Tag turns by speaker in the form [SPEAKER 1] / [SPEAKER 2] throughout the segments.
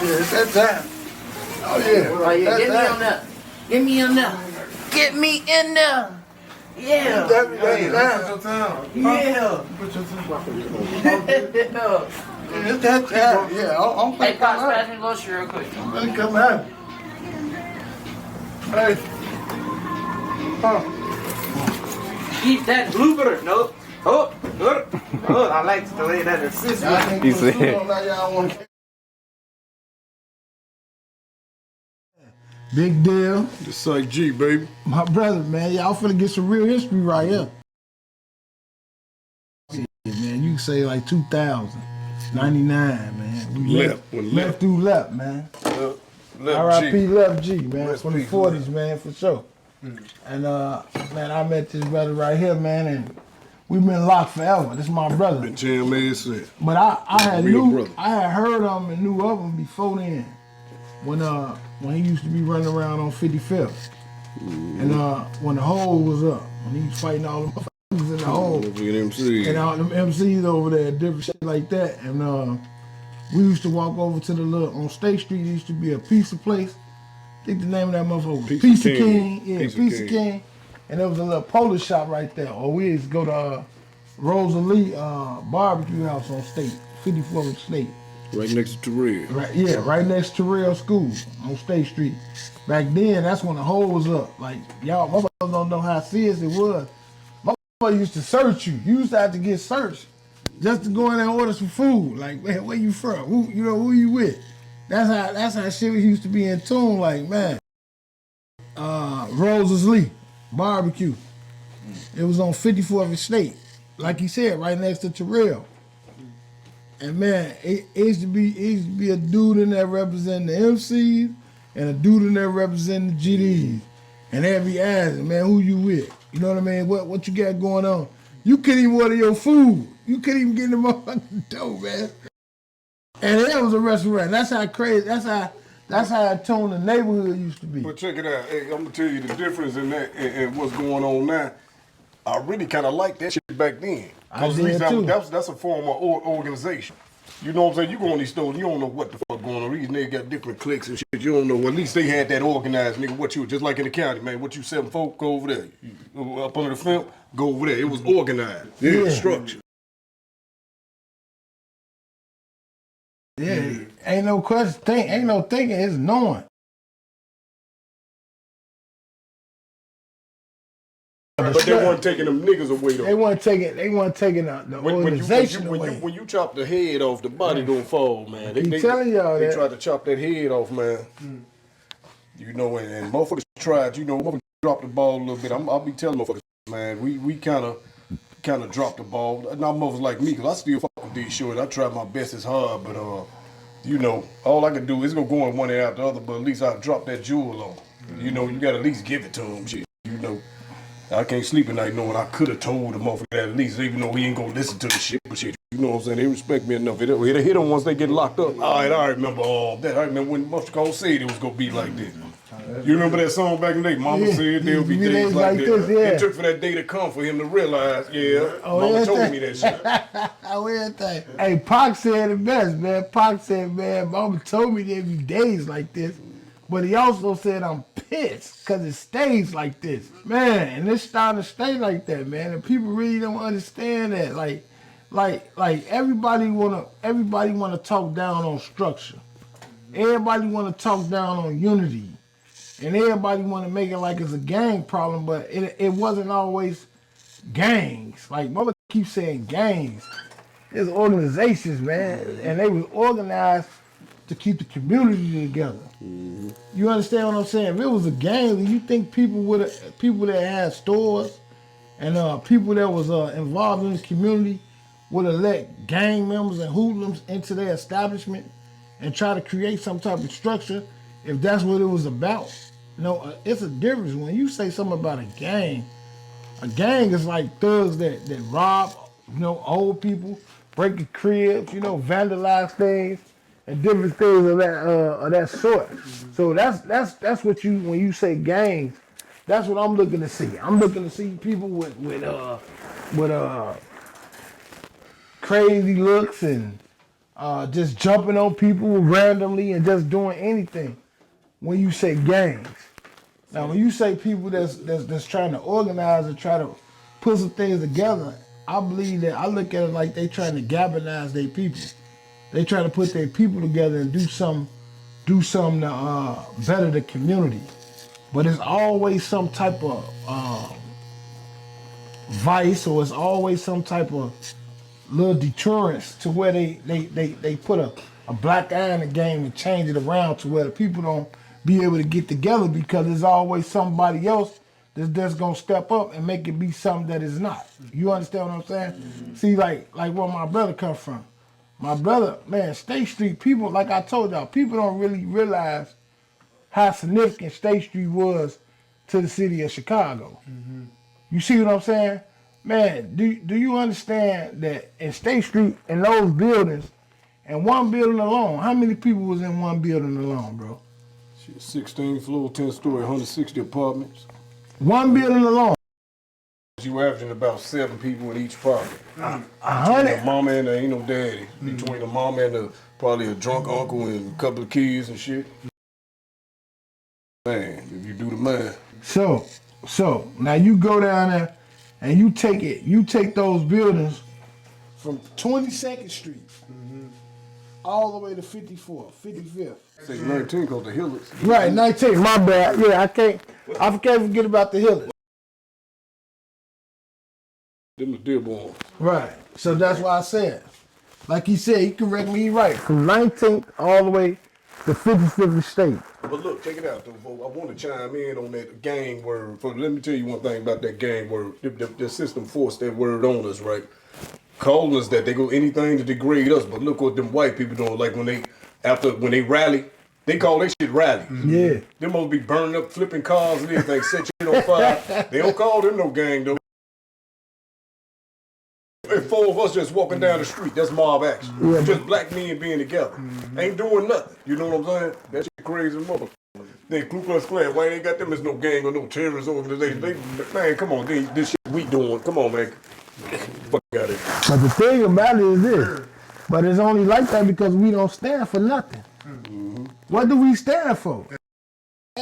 [SPEAKER 1] it's that time. Oh yeah.
[SPEAKER 2] Oh yeah, get me on there. Get me in there. Get me in there. Yeah.
[SPEAKER 1] Put your
[SPEAKER 2] Yeah.
[SPEAKER 1] Put your It's that time. Yeah, I'm
[SPEAKER 2] Hey,
[SPEAKER 1] finna
[SPEAKER 2] Pops,
[SPEAKER 1] come out.
[SPEAKER 2] pass me a little shit real quick.
[SPEAKER 1] I'm finna come out. Hey.
[SPEAKER 2] Eat that blueberry. No. Oh, I like the way that assists me.
[SPEAKER 1] He said. Y'all want to. Big deal.
[SPEAKER 3] The Psych G, baby.
[SPEAKER 1] My brother, man, y'all finna get some real history right here. Yeah, man, you can say like 2099, man. We left through left, man. R.I.P. Left G, man. From the 40s, man, for sure. And man, I met this brother right here, man, and we've been locked forever. This is my brother.
[SPEAKER 3] Been jam ass.
[SPEAKER 1] But I had heard of him and knew of him before then. When he used to be running around on 55th. And when the hole was up, when he was fighting all the motherfuckers in the hole. And all them MCs over there, different shit like that. And we used to walk over to the little, on State Street, there used to be a pizza place. I think the name of that motherfucker was Pizza King. Yeah, Pizza King. And there was a little Polish shop right there. Or we used to go to Rosalie Barbecue House on State, 54th State.
[SPEAKER 3] Right next to Terrell.
[SPEAKER 1] Right next to Terrell School on State Street. Back then, that's when the hole was up. Like, y'all motherfuckers don't know how serious it was. Motherfuckers used to search you. You used to have to get searched just to go in there and order some food. Like, man, where you from? Who you with? That's how shit used to be in tune. Like, man, Rosalie Barbecue. It was on 54th State. Like he said, right next to Terrell. And man, it used to be a dude in there representing the MCs and a dude in there representing the GDs. And they'd be asking, man, who you with? You know what I mean? What you got going on? You couldn't even order your food. You couldn't even get in the motherfucking dough, man. And that was a restaurant. That's how crazy, that's how tuned the neighborhood used to be.
[SPEAKER 3] But check it out. Hey, I'm gonna tell you the difference in that and what's going on now. I really kind of liked that shit back then.
[SPEAKER 1] I did too.
[SPEAKER 3] That's a form of organization. You know what I'm saying? You go in these stores, you don't know what the fuck going on. These niggas got different cliques and shit. You don't know. Well, at least they had that organized, nigga. What you, just like in the county, man. What you 7 folk, go over there. You, up under the fence, go over there. It was organized. Yeah. Structure.
[SPEAKER 1] Yeah. Ain't no question. Ain't no thinking. It's knowing.
[SPEAKER 3] But they weren't taking them niggas away though.
[SPEAKER 1] They weren't taking the organization away.
[SPEAKER 3] When you chop the head off, the body don't fall, man. They
[SPEAKER 1] telling y'all
[SPEAKER 3] they tried to chop that head off, man. You know, and motherfuckers tried. You know, motherfuckers dropped the ball a little bit. I'll be telling motherfuckers, man. We kind of dropped the ball. Now motherfuckers like me, cause I still fuck with these shorts. I try my best. It's hard, but you know, all I can do is go in one ear out the other. But at least I drop that jewel on. You know, you gotta at least give it to them, shit. You know. I can't sleep at night knowing I could have told the motherfucker that at least, even though he ain't gonna listen to the shit, but shit, you know what I'm saying? They respect me enough. They hit them once they get locked up. All right, I remember all that. I remember when Mustard Cole said it was gonna be like this. You remember that song back in the day? Mama said there'll be days like this. Yeah. It took for that day to come for him to realize, Mama told me that shit.
[SPEAKER 1] Hey, Pac said it best, man. Pac said, man, Mama told me there'd be days like this. But he also said, I'm pissed because it stays like this. Man, and it's starting to stay like that, man. And people really don't understand that. Like everybody wanna talk down on structure. Everybody wanna talk down on unity. And everybody wanna make it like it's a gang problem, but it wasn't always gangs. Like mother keeps saying gangs. It's organizations, man. And they was organized to keep the community together. You understand what I'm saying? If it was a gang, you think people that had stores and people that was involved in the community would have let gang members and hoodlums into their establishment and try to create some type of structure if that's what it was about? No, it's a difference. When you say something about a gang is like thugs that rob, old people, break cribs, vandalize things, and different things of that sort. So that's what when you say gangs, that's what I'm looking to see. I'm looking to see people with crazy looks and just jumping on people randomly and just doing anything. When you say gangs, now when you say people that's trying to organize and try to put some things together, I believe that I look at it like they trying to galvanize their people. They try to put their people together and do something to better the community. But it's always some type of vice, or it's always some type of little deterrence to where they put a black eye in the game and change it around to where the people don't be able to get together, because there's always somebody else that's gonna step up and make it be something that is not. You understand what I'm saying? Mm-hmm. See, like where my brother come from. My brother, man, State Street, people, like I told y'all, people don't really realize how significant State Street was to the city of Chicago. Mm-hmm. You see what I'm saying? Man, do you understand that in State Street, in those buildings, in one building alone, how many people was in one building alone, bro?
[SPEAKER 3] 16 floor, 10-story, 160 apartments.
[SPEAKER 1] One building alone.
[SPEAKER 3] You averaging about 7 people in each apartment.
[SPEAKER 1] 100.
[SPEAKER 3] A mama and ain't no daddy. Between the mama and probably a drunk uncle and a couple of kids and shit. Man, if you do the math.
[SPEAKER 1] So now you go down there and you take those buildings from 22nd Street all the way to 54th, 55th.
[SPEAKER 3] Say 19 called the Hillers.
[SPEAKER 1] Right, 19. My bad. Yeah, I can't forget about the Hillers.
[SPEAKER 3] Them the Dearborn.
[SPEAKER 1] Right. So that's why I said, like he said, he correct me, he right. From 19th all the way to 55th State.
[SPEAKER 3] But look, check it out though, folks. I want to chime in on that gang word. Let me tell you one thing about that gang word. The system forced that word on us, right? Calling us that they go anything to degrade us. But look what them white people doing. Like when they rally, they call that shit rally.
[SPEAKER 1] Yeah.
[SPEAKER 3] They must be burning up, flipping cars and everything, set shit on fire. They don't call them no gang though. If 4 of us just walking down the street, that's mob action. Yeah, just black men being together. Ain't doing nothing. You know what I'm saying? That shit crazy mother. They Ku Klux Klan, why ain't got them as no gang or no terrorist organization? Man, come on, this shit we doing. Come on, man. Fuck out of here.
[SPEAKER 1] But the thing about it is this. But it's only like that because we don't stand for nothing. Mm-hmm. What do we stand for?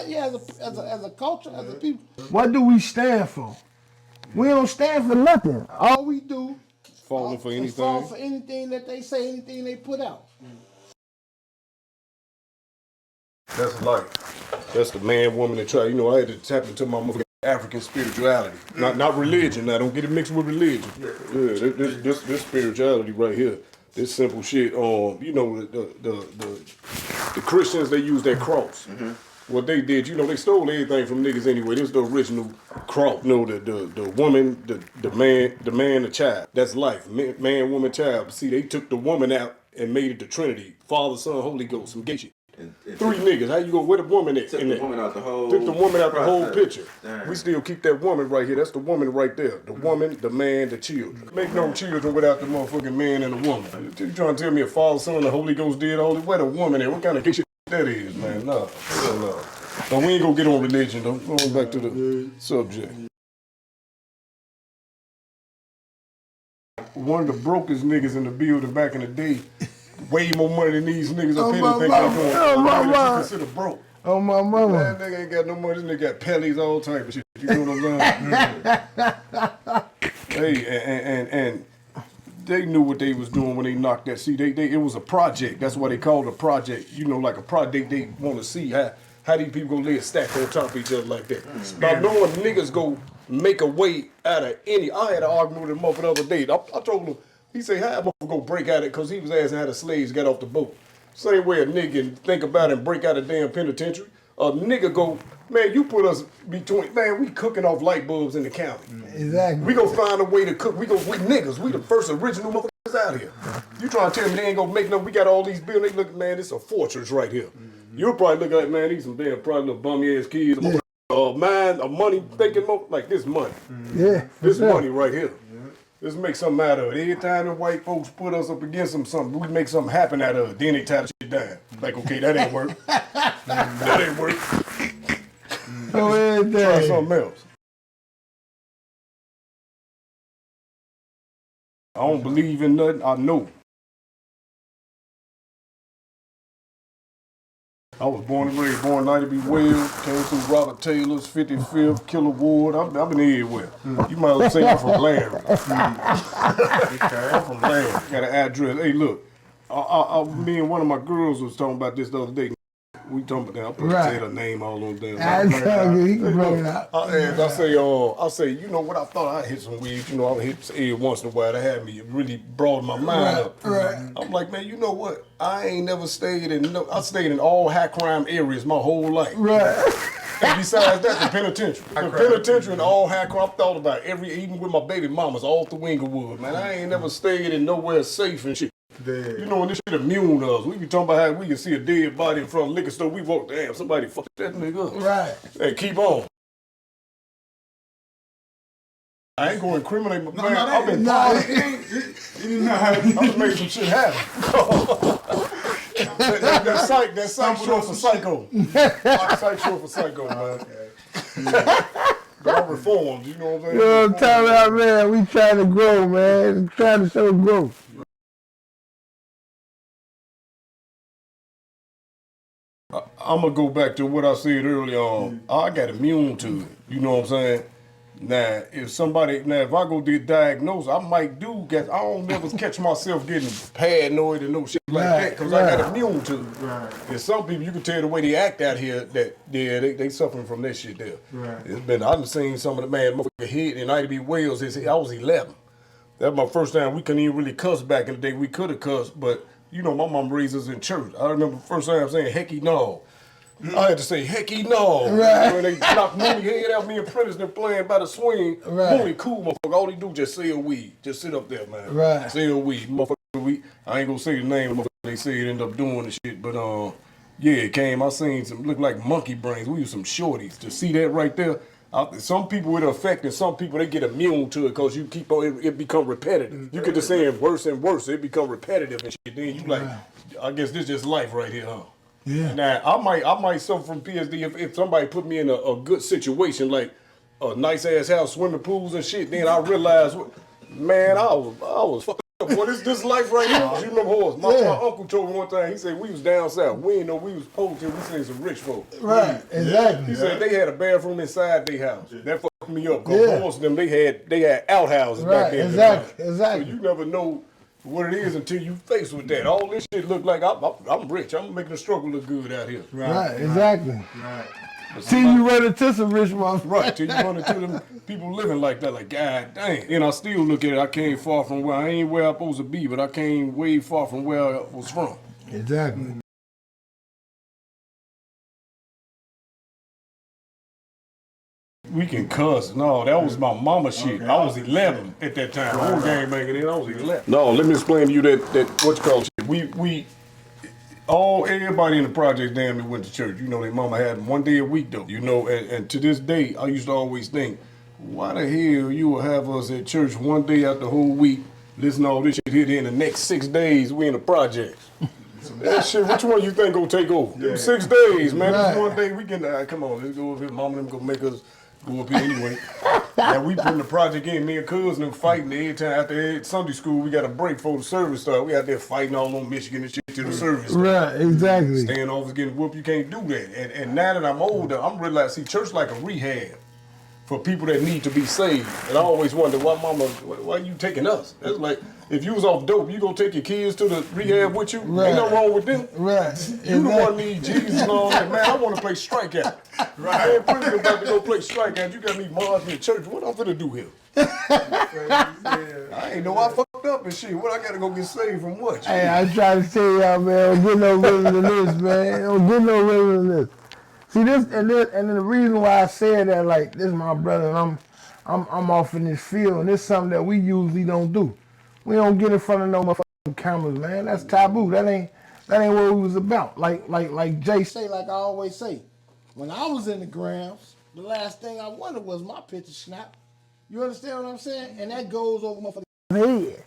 [SPEAKER 1] Yeah, as a culture, as a people. What do we stand for? We don't stand for nothing. All we do
[SPEAKER 3] falling for anything.
[SPEAKER 1] Fall for anything that they say, anything they put out.
[SPEAKER 3] That's life. That's the man, woman that try. You know, I had to tap into my motherfucking African spirituality, not religion. Now, don't get it mixed with religion. Yeah, this spirituality right here. This simple shit. You know, the Christians, they use that cross. Mm-hmm. What they did, you know, they stole everything from niggas anyway. This is the original cross. You know, the woman, the man, the child. That's life. Man, woman, child. See, they took the woman out and made it the Trinity. Father, Son, Holy Ghost. Some gay shit. And 3 niggas. How you go with a woman at? Took the woman out the whole picture. Damn. We still keep that woman right here. That's the woman right there. The woman, the man, the children. Make no children without the motherfucking man and the woman. You trying to tell me a Father, Son, the Holy Ghost did all this? Where the woman at? What kind of gay shit that is, man? No. But we ain't gonna get on religion though. Going back to the subject. One of the brokest niggas in the building back in the day, way more money than these niggas up here that think they're going. Consider broke.
[SPEAKER 1] Oh my mama.
[SPEAKER 3] That nigga ain't got no money. This nigga got pellies, all type of shit. You know what I'm saying? Hey, and they knew what they was doing when they knocked that. See, it was a project. That's why they called it a project. You know, like a project. They want to see how these people gonna lay a stack on top of each other like that. Now, knowing niggas go make a way out of any. I had an argument with him the other day. I told him, he said, how a motherfucker go break out of it? Because he was asking how the slaves got off the boat. Same way a nigga think about it and break out of damn penitentiary. A nigga go, man, you put us between, man, we cooking off light bulbs in the county.
[SPEAKER 1] Exactly.
[SPEAKER 3] We gonna find a way to cook. We niggas, we the first original motherfuckers out here. You trying to tell me they ain't gonna make no, we got all these buildings, look, man, it's a fortress right here. You'll probably look like, man, these some damn probably little bummy ass kids. Yeah. Mind, a money thinking like this money.
[SPEAKER 1] Yeah.
[SPEAKER 3] This money right here. Let's make something out of it. Every time the white folks put us up against something, we make something happen out of it. Then they tie the shit down. Like, okay, that ain't work. That ain't work. Try something else. I don't believe in nothing. I know. I was born and raised, born 90 B. Wells, came through Robert Taylor's, 55th, Killer Ward. I've been everywhere. You might as well say I'm from Larry. I'm from Larry. Got an address. Hey, look, me and one of my girls was talking about this the other day. We talking about that. I probably said her name all on damn.
[SPEAKER 1] I tell you, he can bring it out.
[SPEAKER 3] I say, you know what? I thought I hit some weed. You know, I hit every once in a while. That had me really broaden my mind up.
[SPEAKER 1] Right.
[SPEAKER 3] I'm like, man, you know what? I ain't never stayed in. I stayed in all high crime areas my whole life.
[SPEAKER 1] Right.
[SPEAKER 3] And besides that, the penitentiary. The penitentiary and all high crime. I thought about even with my baby mamas all through Inglewood. Man, I ain't never stayed in nowhere safe and shit. Damn. You know, when this shit immune to us. We be talking about how we can see a dead body in front of a liquor store. We walk, damn, somebody fucked that nigga up.
[SPEAKER 1] Right.
[SPEAKER 3] And keep on. I ain't gonna incriminate my man. I've been I've made some shit happen. that Psych short for psycho. Psych short for psycho, man. Okay. But I'm reformed, you know what I'm saying?
[SPEAKER 1] You know what I'm talking about, man? We trying to grow, man. Trying to show growth.
[SPEAKER 3] I'm gonna go back to what I said earlier on. I got immune to it. You know what I'm saying? Now, if I go get diagnosed, I might I don't never catch myself getting paranoid and no shit like that because I got immune to it. Right. And some people, you can tell the way they act out here that they suffering from that shit there. Right. I've seen some of the man motherfucker hit in Ida B. Wells. I was 11. That was my first time. We couldn't even really cuss back in the day. We could have cussed, but you know, my mom raised us in church. I remember the first time saying, hecky no. I had to say, hecky no.
[SPEAKER 1] Right.
[SPEAKER 3] When they knocked Mooney head out, me and Prentice, they're playing by the swing.
[SPEAKER 1] Right.
[SPEAKER 3] Mooney cool, motherfucker. All he do just sell weed. Just sit up there, man.
[SPEAKER 1] Right.
[SPEAKER 3] Sell weed. Motherfucker, weed. I ain't gonna say the name of the motherfucker. They say it ended up doing the shit. But, yeah, it came. I seen some, look like monkey brains. We was some shorties. To see that right there, some people it affect and some people they get immune to it because you keep on it become repetitive. You get to saying worse and worse, it become repetitive and shit. Then you like, I guess this just life right here, huh? Yeah. Now I might suffer from PSD if somebody put me in a good situation like a nice ass house, swimming pools and shit. Then I realized, man, I was fucking up. What is this life right here? You remember horse? My uncle told me one time. He said we was down south. We didn't know we was poor till we seen some rich folk.
[SPEAKER 1] Right. Exactly.
[SPEAKER 3] He said they had a bathroom inside their house. That fucked me up. Cause horse them they had outhouses back then.
[SPEAKER 1] Exactly.
[SPEAKER 3] So you never know what it is until you face with that. All this shit look like I'm rich. I'm making the struggle look good out here.
[SPEAKER 1] Right. Exactly. Right. Till you run into some rich motherfuckers.
[SPEAKER 3] Right, till you run into them people living like that, like, God dang. And I still look at it, I came far from where, I ain't where I'm supposed to be, but I came way far from where I was from.
[SPEAKER 1] Exactly.
[SPEAKER 3] We can cuss. No, that was my mama shit. I was 11 at that time. I was gang banging in, I was 11. No, let me explain to you that what you call shit. Everybody in the project damn near went to church. You know, their mama had them 1 day a week though. You know, and to this day, I used to always think, why the hell you will have us at church 1 day out the whole week, listen to all this shit here, in the next 6 days we in the project. That shit, which one you think gonna take over? 6 days, man. Right. This 1 day we can, come on, let's go over here. Mama them gonna make us go up here anyway. Now we putting the project in, me and cousin them fighting every time after Sunday school. We got a break before the service start. We out there fighting all on Michigan and shit till the service start.
[SPEAKER 1] Right, exactly.
[SPEAKER 3] Staying off is getting whooped. You can't do that. And now that I'm older, I'm realizing, see, church like a rehab for people that need to be saved. And I always wonder, why you taking us? That's like, if you was off dope, you gonna take your kids to the rehab with you? Right. Ain't nothing wrong with them. Right. You the one need Jesus and all that. Man, I want to play strikeout. Right. Man, Prince about to go play strikeout. You got me Mars in the church. What I'm finna do here? I ain't know I fucked up and shit. What I gotta go get saved from what?
[SPEAKER 1] Hey, I try to tell y'all, man, don't get no rhythm than this, man. Don't get no rhythm than this. See this, and then the reason why I said that, like, this is my brother, and I'm off in this field, and it's something that we usually don't do. We don't get in front of no motherfucking cameras, man. That's taboo. That ain't what we was about. Like Jay say, like I always say, when I was in the grounds, the last thing I wanted was my picture snap. You understand what I'm saying? And that goes over motherfucking head.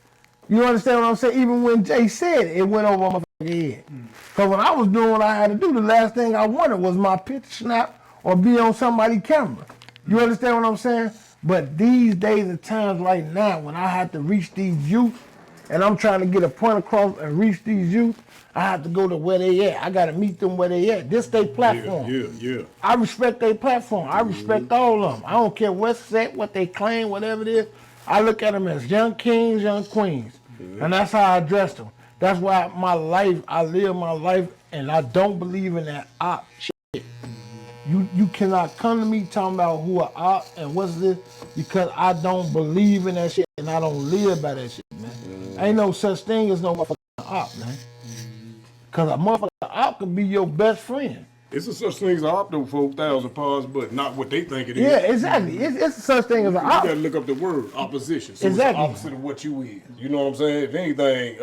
[SPEAKER 1] You understand what I'm saying? Even when Jay said it went over my motherfucking head. Because when I was doing what I had to do, the last thing I wanted was my picture snap or be on somebody's camera. You understand what I'm saying? But these days and times right now, when I have to reach these youth, and I'm trying to get a point across and reach these youth, I have to go to where they at. I got to meet them where they at. This they platform.
[SPEAKER 3] Yeah.
[SPEAKER 1] I respect their platform. I respect all of them. I don't care what's set, what they claim, whatever it is. I look at them as young kings, young queens. And that's how I address them. That's why I live my life, and I don't believe in that op shit. You cannot come to me talking about who a op and what's this, because I don't believe in that shit, and I don't live by that shit, man. Ain't no such thing as no motherfucking op, man. Because a motherfucking op could be your best friend.
[SPEAKER 3] It's a such thing as an op though, 4,000 pounds, but not what they think it is.
[SPEAKER 1] Yeah, exactly. It's a such thing as an op.
[SPEAKER 3] You gotta look up the word opposition. So
[SPEAKER 1] Exactly.
[SPEAKER 3] It's the opposite of what you is. You know what I'm saying? If anything,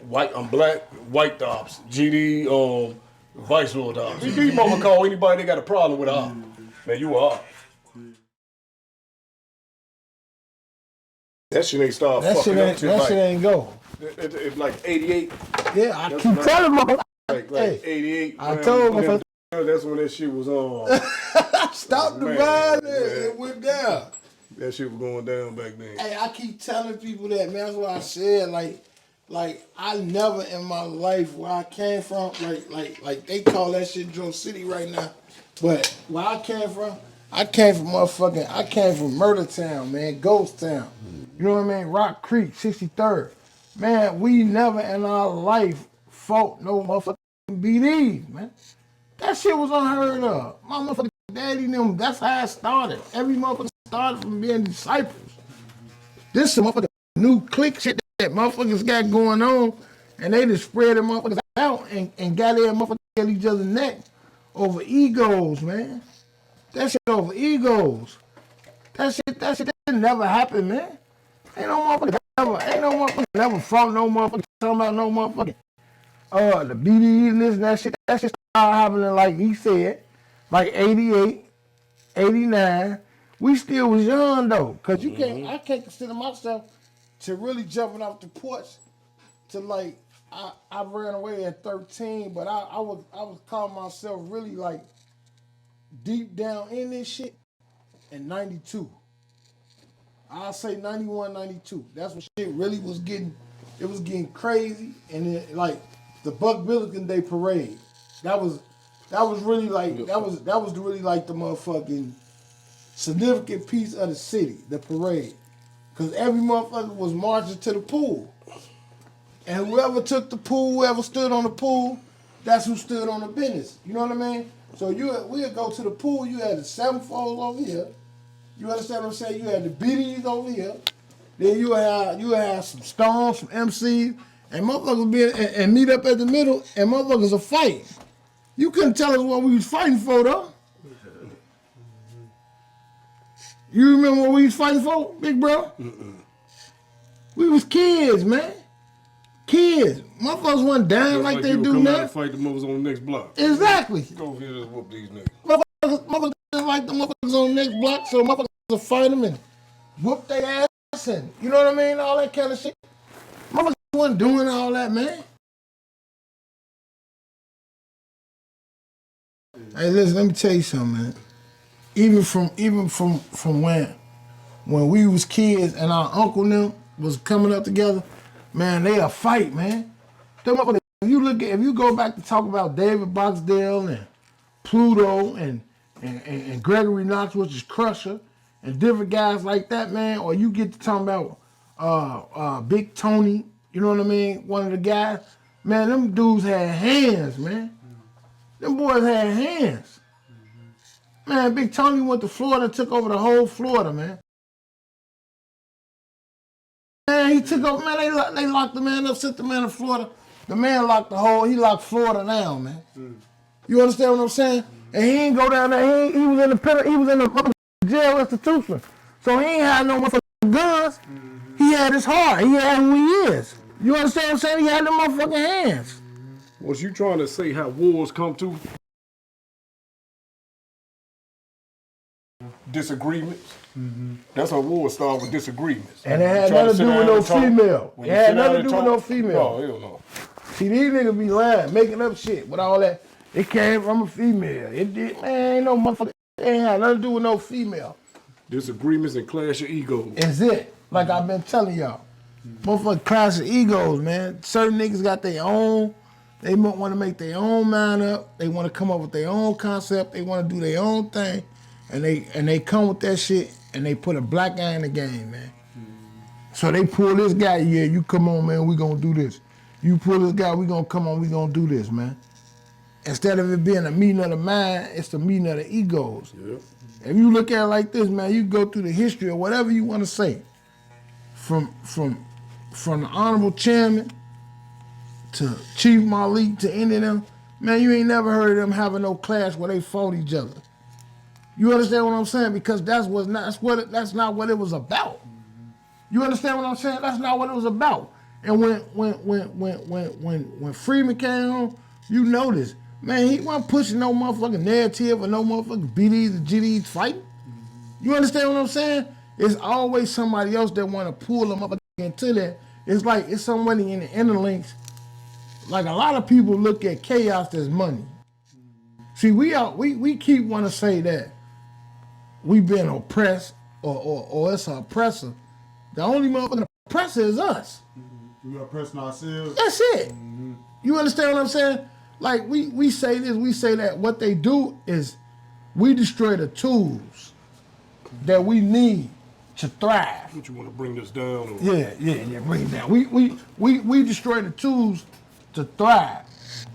[SPEAKER 3] white, I'm black, white the ops. GD, vice lord the ops. These motherfuckers call anybody they got a problem with op. Man, you a op. That shit ain't start fucking up till
[SPEAKER 1] That shit ain't go.
[SPEAKER 3] It's like 88.
[SPEAKER 1] Yeah, I keep telling motherfuckers.
[SPEAKER 3] Like
[SPEAKER 1] Hey,
[SPEAKER 3] 88.
[SPEAKER 1] I told motherfuckers.
[SPEAKER 3] That's when that shit was on.
[SPEAKER 1] Stop the
[SPEAKER 3] Man,
[SPEAKER 1] ride
[SPEAKER 3] man.
[SPEAKER 1] it went down.
[SPEAKER 3] That shit was going down back then.
[SPEAKER 1] Hey, I keep telling people that, man. That's what I said. Like I never in my life where I came from, like they call that shit Drum City right now. But where I came from Murder Town, man, Ghost Town. You know what I mean? Rock Creek, 63rd. Man, we never in our life fought no motherfucking BDs, man. That shit was unheard of. My motherfucking daddy and them, that's how it started. Every motherfucker started from being disciples. This is some motherfucking new clique shit that motherfuckers got going on, and they just spread them motherfuckers out and got their motherfuckers at each other's neck over egos, man. That shit over egos. That shit never happened, man. Ain't no motherfucker never fought no motherfucker talking about no motherfucking the BDs and this and that shit. That shit started happening like he said, like 88, 89. We still was young though, cause I can't consider myself to really jumping off the porch to like I ran away at 13, but I was calling myself really like deep down in this shit in 92. I'll say 91, 92. That's when shit really was getting crazy, and then like the Buck Billiken Day parade. That was really like that was really like the motherfucking significant piece of the city, the parade. Cause every motherfucker was marching to the pool. And whoever took the pool, whoever stood on the pool, that's who stood on the business. You know what I mean? So we'd go to the pool, you had the 7-4 over here. You understand what I'm saying? You had the BDs over here. Then you have some Stones, some MCs, and motherfuckers be and meet up at the middle, and motherfuckers will fight. You couldn't tell us what we was fighting for, though. You remember what we was fighting for, big bro? We was kids, man. Kids. Motherfuckers wasn't down like they do now.
[SPEAKER 3] Fight the motherfuckers on the next block.
[SPEAKER 1] Exactly.
[SPEAKER 3] Go over here and whoop these niggas.
[SPEAKER 1] Motherfuckers like the motherfuckers on the next block, so motherfuckers will fight them and whoop their ass and, you know what I mean? All that kind of shit. Motherfuckers wasn't doing all that, man. Hey, listen, let me tell you something, man. Even from when we was kids and our uncle and them was coming up together, man, they a fight, man. Them motherfuckers, if you go back to talk about David Boxdale and Pluto and Gregory Knox, which is Crusher, and different guys like that, man, or you get to talking about Big Tony, you know what I mean? One of the guys, man, them dudes had hands, man. Them boys had hands. Man, Big Tony went to Florida, took over the whole Florida, man. Man, he took over, man, they locked the man up, sent the man to Florida. The man he locked Florida down, man. You understand what I'm saying? And he ain't go down there, he was in the jail institution. So he ain't had no motherfucking guns. He had his heart, he had who he is. You understand what I'm saying? He had them motherfucking hands.
[SPEAKER 3] Was you trying to say how wars come to? Disagreements. That's how wars start with disagreements.
[SPEAKER 1] And it had nothing to do with no female. It had nothing to do with no female.
[SPEAKER 3] Oh, hell no.
[SPEAKER 1] See, these niggas be lying, making up shit with all that. It came from a female. It did, man, ain't no motherfucker. It ain't had nothing to do with no female.
[SPEAKER 3] Disagreements and clash of egos.
[SPEAKER 1] Is it. Like I've been telling y'all. Motherfucking clash of egos, man. Certain niggas got their own. They want to make their own mind up. They want to come up with their own concept. They want to do their own thing, and they come with that shit and they put a black guy in the game, man. So they pull this guy, yeah, you come on, man, we gonna do this. You pull this guy, we gonna come on, we gonna do this, man. Instead of it being a meeting of the mind, it's the meeting of the egos.
[SPEAKER 3] Yep.
[SPEAKER 1] If you look at it like this, man, you go through the history of whatever you want to say, from the honorable chairman to Chief Malik to any of them, man, you ain't never heard of them having no clash where they fought each other. You understand what I'm saying? Because that's not what it was about. You understand what I'm saying? That's not what it was about. And when Freeman came home, you notice, man, he wasn't pushing no motherfucking narrative or no motherfucking BDs or GDs fight. You understand what I'm saying? It's always somebody else that want to pull them up into that. It's like it's somebody in the interlinks. Like a lot of people look at chaos as money. See, we keep want to say that we've been oppressed or it's an oppressor. The only motherfucking oppressor is us.
[SPEAKER 4] We oppressing ourselves.
[SPEAKER 1] That's it. You understand what I'm saying? Like we say this, we say that. What they do is we destroy the tools that we need to thrive.
[SPEAKER 3] Don't you want to bring this down? Or?
[SPEAKER 1] Yeah, bring it down. We destroy the tools to thrive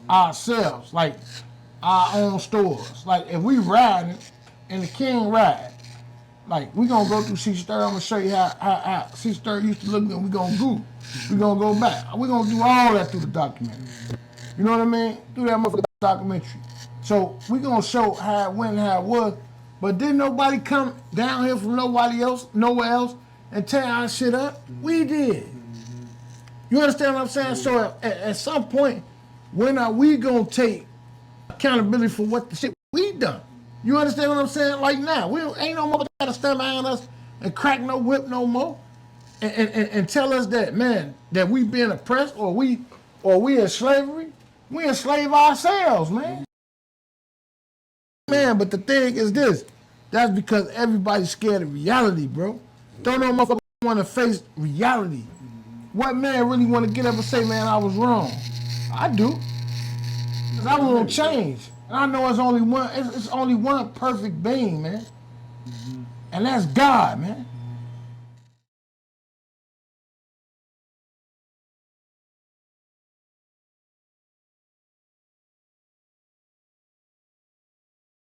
[SPEAKER 1] ourselves, like our own stores. Like if we riding and the king ride, like we gonna go through C-Stir. I'm gonna show you how C-Stir used to look, and we gonna go back. We gonna do all that through the documentary. You know what I mean? Through that motherfucking documentary. So we gonna show how it went and how it was. But didn't nobody come down here from nowhere else, and tear our shit up? We did. You understand what I'm saying? So at some point, when are we gonna take accountability for what the shit we done? You understand what I'm saying? Like now, ain't no mother gotta stand behind us and crack no whip no more, and tell us that, man, that we being oppressed or we in slavery. We enslave ourselves, man. Man, but the thing is this. That's because everybody's scared of reality, bro. Don't no motherfucker want to face reality. What man really want to get up and say, man, I was wrong? I do. Because I want to change. And I know it's only one perfect being, man. And that's God, man.